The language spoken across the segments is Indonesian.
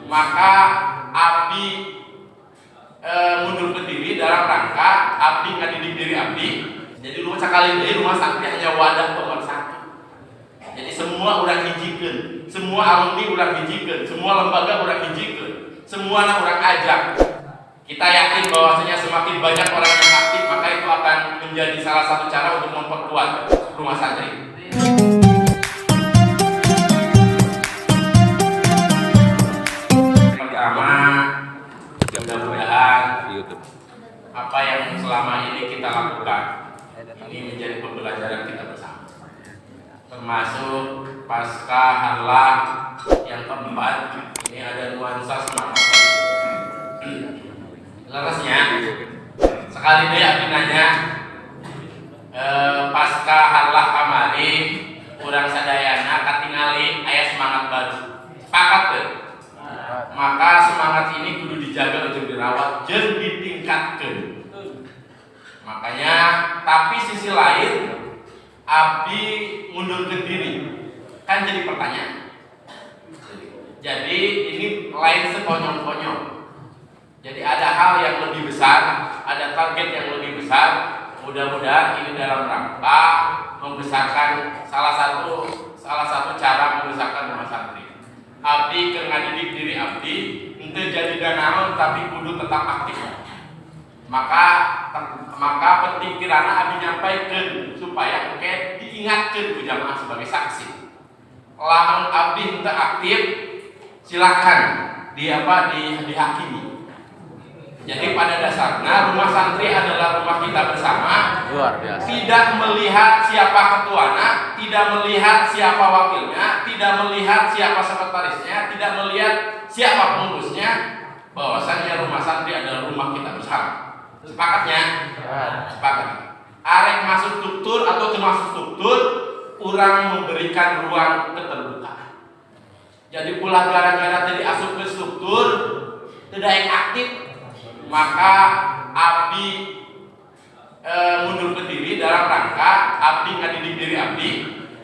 maka abdi mundur ke diri dalam rangka abdi ngadidik diri abdi. Jadi lu sekali deui rumah santri hanya wadah pemersatu. Jadi semua urang hijikeun, semua alumni urang hijikeun, semua lembaga urang hijikeun, semuanya urang ajak. Kita yakin bahwasanya semakin banyak orang yang aktif, maka itu akan menjadi salah satu cara untuk memperkuat rumah santri. Pertama, mudah-mudahan apa yang selama ini kita lakukan ini menjadi pembelajaran kita bersama, termasuk pasca harlah yang keempat. Ini ada nuansa semangat. Lerasnya sekali deh abdi nanya, pasca harlah kamari urang sadayana katingali aya semangat baru. Sepakat tuh? Maka semangat ini kudu dijaga untuk dirawat jeung ditingkatkeun. Makanya, tapi sisi lain abdi mundur ke diri kan jadi pertanyaan. Jadi ini lain sekonyol-konyol. Jadi ada hal yang lebih besar, ada target yang lebih besar. Mudah-mudahan ini dalam rangka membesarkan salah satu cara membesarkan rumah santri. Abdi keur ngadidik diri abdi, henteu jadi danaon tapi kudu tetap aktif. Maka penting kirana abdi nyampaikeun supaya engke diingatkeun ku jamaah sebagai saksi. Lamun abdi henteu aktif, silakan dihakimi. Jadi pada dasarnya rumah santri adalah rumah kita bersama. Luar biasa. Tidak melihat siapa ketuanya, tidak melihat siapa wakilnya, tidak melihat siapa sekretarisnya, tidak melihat siapa pengurusnya. Bahwasanya rumah santri adalah rumah kita bersama. Sepakatnya? Sepakat. Arek masuk struktur atau termasuk struktur, kurang memberikan ruang keterbukaan. Jadi pula gara-gara tadi asup ke struktur, tidak aktif, maka abdi mundur ke diri dalam rangka abdi ngadidik diri abdi.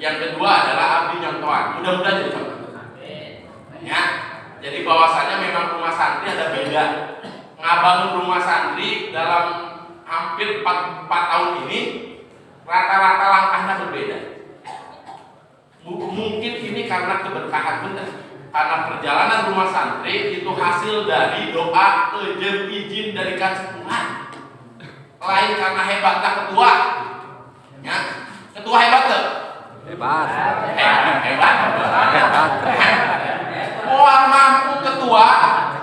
Yang kedua adalah abdi nyontohan. Mudah-mudahan jadi contoh. Ya, jadi bahwasanya memang rumah santri ada beda. Ngabangun rumah santri dalam hampir 4 tahun ini rata-rata langkahnya berbeda. Mungkin ini karena keberkahan benar. Karena perjalanan rumah santri itu hasil dari doa jeung izin dari Tuhan. Lain karena hebatnya ketua. Ya, ketua hebat tuh. Hebat. Hebat. Moal mampu ketua,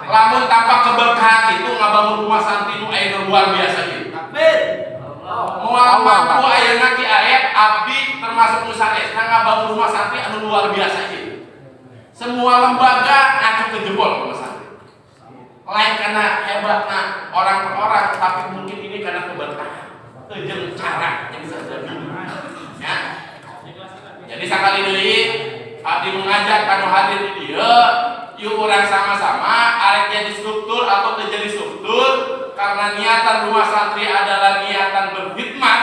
lamun tanpa keberkahan itu ngabangun rumah santri nu aya luar biasa gitu. Moal mampu ayeuna ki aya abdi termasuk nu sanesna ngabangun rumah santri anu luar biasa gitu. Semua lembaga ngacu ke jempol rumah santri. Lain karena hebatnya orang per orang, tapi mungkin ini karena keberkahan. Jeung cara yang bisa ya. Jadi sekali deui abdi mengajak kanu hadir di dieu, yuk urang sama-sama arek jadi struktur atau teu jadi struktur karena niatan rumah santri adalah niatan berkhidmat.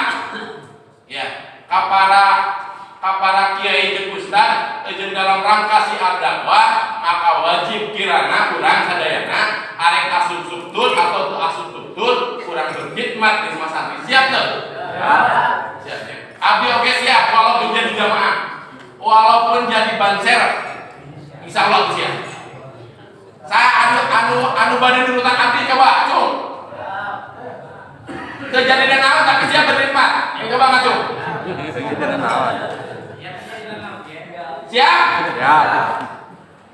Ya, kapara kiai jeung ustad jeung dalam rangka siar dakwah, maka wajib kirana urang sadayana arek asup struktur atau teu asup struktur urang berkhidmat di rumah santri. Siap teu? Siap. Abdi oke siap walaupun jadi jamaah, walaupun jadi banser. Insyaallah siap. Saya anu bade nurutan abdi coba acung. Teu jadi danaon tapi siap berkhidmat. Coba ngacung. Siap? Ya.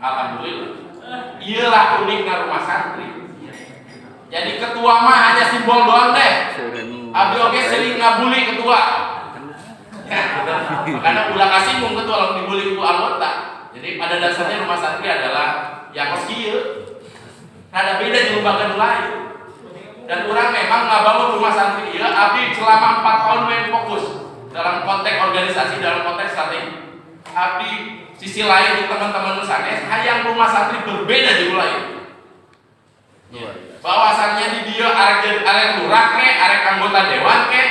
Alhamdulillah. Iyalah uniknya rumah santri. Jadi ketua mah hanya simbol doang deh. Abdi oke sering ngabuli ketua. Karena ulah kasinggung ketua lalu dibuli ku anggota. Jadi pada dasarnya rumah santri adalah yang kos kieu. Ada beda di lembaga lain. Dan orang memang ngabangun rumah santri ieu abdi selama 4 tahun main fokus dalam konteks organisasi, dalam konteks strategi. Abdi sisi lain di teman-teman sanes hayang rumah santri berbeda di lain. Bahwasannya di dia arek lurah ke, arek anggota dewan ke,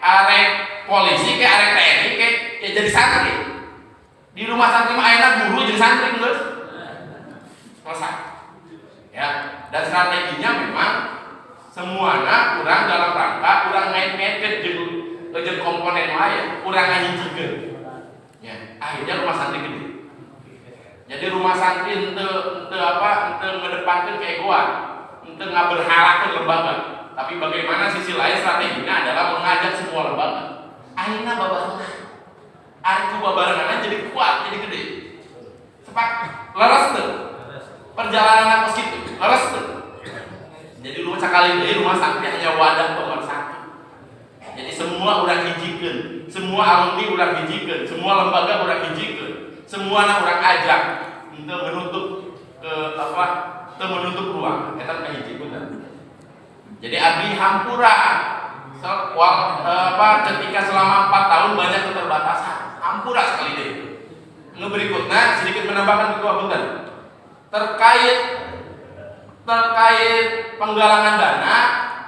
arek polisi ke, arek TNI ke, ya jadi santri. Di rumah santri mah ayeuna guru jadi santri geus. Selesai. Ya, dan strateginya memang semuanya kurang dalam rangka kurang ngait-ngait ke komponen lain, kurang ngahijikeun. Ya, akhirnya rumah santri gede. Jadi rumah santri ente mengedepankan keegoan, ente ngaberhalakeun lembaga. Tapi bagaimana sisi lain strateginya adalah mengajak semua lembaga. Akhirnya babarengan. Ariku babarengan jadi kuat, jadi gede. Sepak leres tuh. Perjalanan ke situ, leres tuh. Jadi lu sekali deui rumah santri hanya wadah pemersatu. Jadi semua urang hijikeun, semua alumni urang hijikeun, semua lembaga urang hijikeun, semuana urang ajak untuk menutup menutup ruang. Eta teh hiji bener. Jadi abdi hampura ketika selama 4 tahun banyak keterbatasan, hampura sekali deh. Nu berikutnya sedikit menambahkan ketua punten terkait penggalangan dana.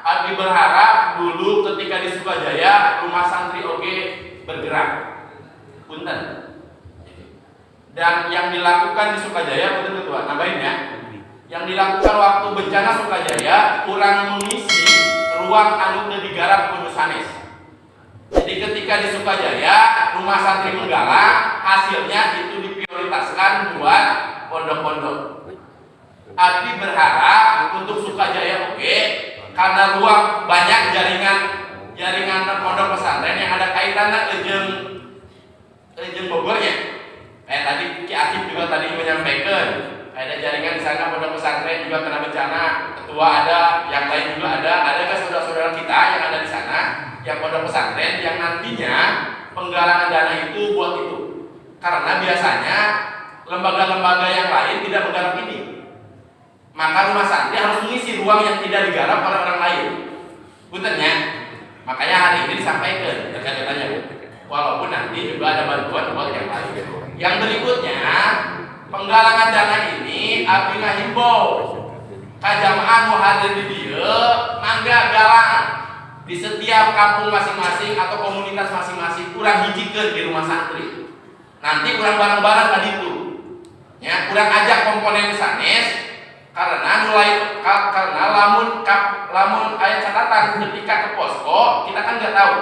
Abdi berharap dulu ketika di Sukajaya rumah santri oge bergerak, punten. Dan yang dilakukan di Sukajaya, punten ketua, nambahin ya. Yang dilakukan waktu bencana Sukajaya kurang mengisi ruang anu teu digarap kudu sanes. Jadi ketika di Sukajaya rumah santri menggalang, hasilnya itu diprioritaskan buat pondok-pondok. Abdi berharap untuk Sukajaya oke, karena ruang banyak jaringan pondok pesantren yang ada kaitannya jeung Bogornya. Kayak tadi Ki Akif juga tadi menyampaikan, ada jaringan di sana pondok pesantren juga kena bencana, ketua ada, yang lain juga ada kan saudara-saudara kita yang ada di sana, yang pondok pesantren yang nantinya penggalangan dana itu buat itu. Karena biasanya lembaga-lembaga yang lain tidak menggarap ini. Maka rumah santri harus mengisi ruang yang tidak digarap oleh orang lain. Puntennya, makanya hari ini disampaikan katanya, walaupun nanti juga ada bantuan buat yang lain. Yang berikutnya, penggalangan dana ini abdi ngahimbau ka jamaah nu hadir di dieu mangga galang di setiap kampung masing-masing atau komunitas masing-masing kurang hijikeun di rumah santri. Nanti kurang bareng-bareng ka ditu. Ya, kurang ajak komponen sanes. Karena lamun aya catatan ketika ke posko kita kan nggak tahu,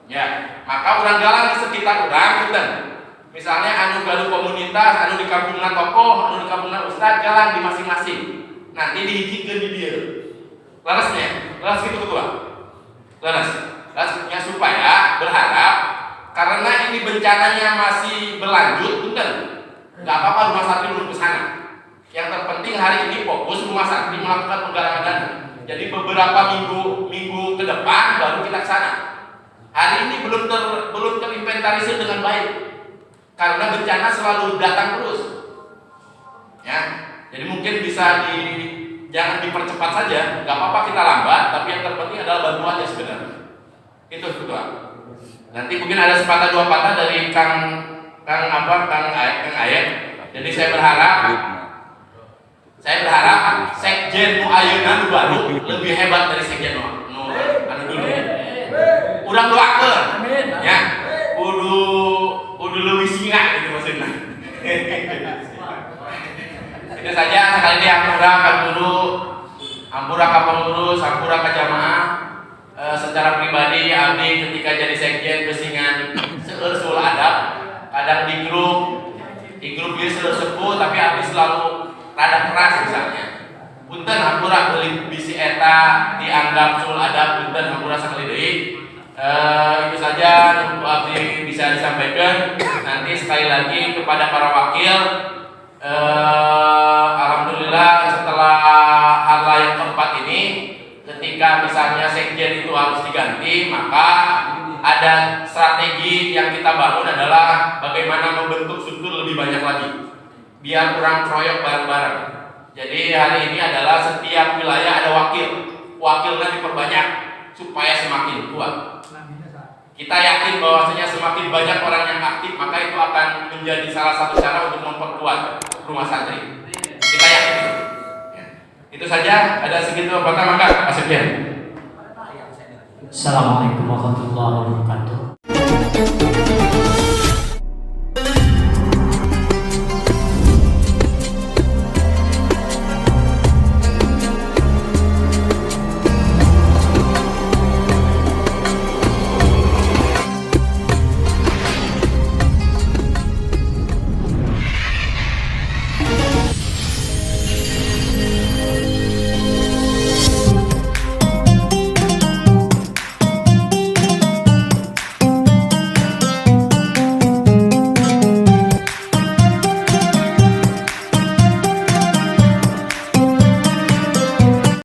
ya maka orang galang di sekitar orang gitu. Misalnya anu gaduh komunitas, anu di kampungna tokoh, anu di kampungna ustad galang di masing-masing. Nanti dihijikeun di dieu. Leres gitu ketua. Leresnya supaya berharap karena ini bencananya masih berlanjut, bener. Nggak apa-apa rumah santri belum ke sana. Yang terpenting hari ini fokus rumah santri melakukan penggalangan dana. Jadi beberapa minggu ke depan baru kita ke sana. Hari ini belum terinventarisir dengan baik karena bencana selalu datang terus. Ya, jadi mungkin jangan dipercepat saja. Gak apa-apa kita lambat, tapi yang terpenting adalah bantuannya sebenarnya. Itu ketua. Nanti mungkin ada sepatah dua patah dari Kang Ayat. Jadi saya berharap sekjen nu ayeuna nu baru lebih hebat dari sekjen nu anu dulu. Urang doakeun. Ya. Kudu leuwih singa gitu maksudna. Itu saja sekali ini hampura ka guru, hampura ka pengurus, hampura ka jamaah. Secara pribadi abdi ketika jadi sekjen besingan seueur sul adab. Kadang di grup dia seueur sepuh tapi abdi selalu rada keras misalnya. Punten hampura beli bisi eta dianggap sul adab, punten hampura sakali deui. Itu saja untuk abdi bisa disampaikan. Nanti sekali lagi kepada para wakil, alhamdulillah setelah harla yang keempat ini, ketika misalnya sekjen itu harus diganti, maka ada strategi yang kita bangun adalah bagaimana membentuk struktur lebih banyak lagi biar kurang kroyok bareng-bareng. Jadi hari ini adalah setiap wilayah ada wakilnya diperbanyak supaya semakin kuat. Kita yakin bahwasanya semakin banyak orang yang aktif, maka itu akan menjadi salah satu cara untuk memperkuat rumah santri. Kita yakin itu. Ya. Itu saja, ada segitu pertama Pak Sekjen. Assalamualaikum warahmatullahi wabarakatuh.